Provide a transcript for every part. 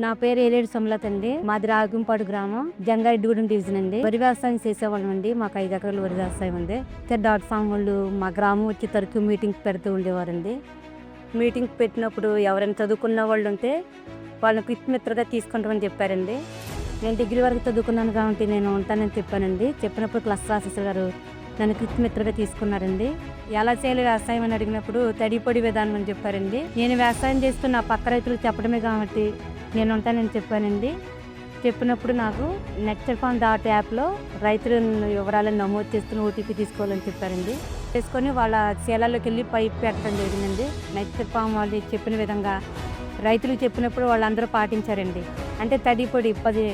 నా పేరు ఏలేడు సుమలత అండి. మాది రాగంపాడు గ్రామం, జంగారెడ్డిగూడెం డివిజన్ అండి. వరి వ్యవసాయం చేసేవాళ్ళం అండి. మాకు 5 ఎకరాల వరి వ్యవసాయం ఉంది. .ఫామ్ వాళ్ళు మా గ్రామం వచ్చి తరచూ మీటింగ్స్ పెడుతూ ఉండేవారండి. మీటింగ్ పెట్టినప్పుడు ఎవరైనా చదువుకున్న వాళ్ళు ఉంటే వాళ్ళని క్విక్ మిత్రగా తీసుకుంటామని చెప్పారండి. నేను డిగ్రీ వరకు చదువుకున్నాను కాబట్టి నేను ఉంటానని చెప్పానండి. చెప్పినప్పుడు క్లస్టర్ ఆఫీసర్ గారు నన్ను క్విక్ మిత్రగా తీసుకున్నారండి. ఎలా చేయాలి వ్యవసాయం అని అడిగినప్పుడు తడిపొడి విధానం అని చెప్పారండి. నేను వ్యవసాయం చేస్తూ నా పక్క రైతులకు చెప్పడమే కాబట్టి నేను ఉంటానని చెప్పానండి. చెప్పినప్పుడు నాకు NetSerFarm.appలో రైతుల వివరాలను నమోదు చేసుకుని ఓటీపీ తీసుకోవాలని చెప్పారండి. చేసుకొని వాళ్ళ చేలల్లోకి వెళ్ళి పైప్ పెట్టడం జరిగిందండి. NetSerFarm వాళ్ళు చెప్పిన విధంగా రైతులకు చెప్పినప్పుడు వాళ్ళందరూ పాటించారండి. అంటే తడి పొడి 10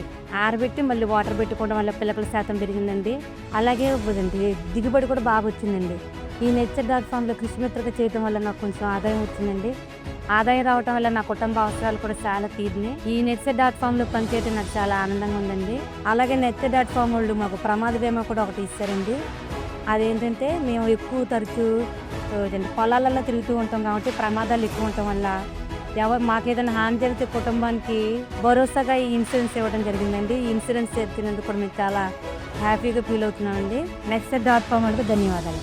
ఆరబెట్టి మళ్ళీ వాటర్ పెట్టుకోవడం వల్ల పిల్లకల శాతం పెరిగిందండి. అలాగే దిగుబడి కూడా బాగా వచ్చిందండి. ఈ NetSerFarmలో కృషి మిత్రగా చేయడం వల్ల నాకు కొంచెం ఆదాయం వచ్చిందండి. ఆదాయం రావటం వల్ల నా కుటుంబ అవసరాలు కూడా చాలా తీరినాయి. ఈ NetSerFarmలో పనిచేయడం నాకు చాలా ఆనందంగా ఉందండి. అలాగే NetSerFarm వాళ్ళు మాకు ప్రమాద బీమా కూడా ఒకటి ఇస్తారండి. అదేంటంటే మేము ఎక్కువ తరచూ పొలాలలో తిరుగుతూ ఉంటాం కాబట్టి ప్రమాదాలు ఎక్కువ ఉండటం వల్ల మాకేదైనా హాని జరిగితే కుటుంబానికి భరోసాగా ఈ ఇన్సూరెన్స్ ఇవ్వడం జరిగిందండి. ఈ ఇన్సూరెన్స్ చేసినందుకు కూడా మేము చాలా హ్యాపీగా ఫీల్ అవుతున్నామండి. NetSerFarm వాళ్ళకి ధన్యవాదాలు.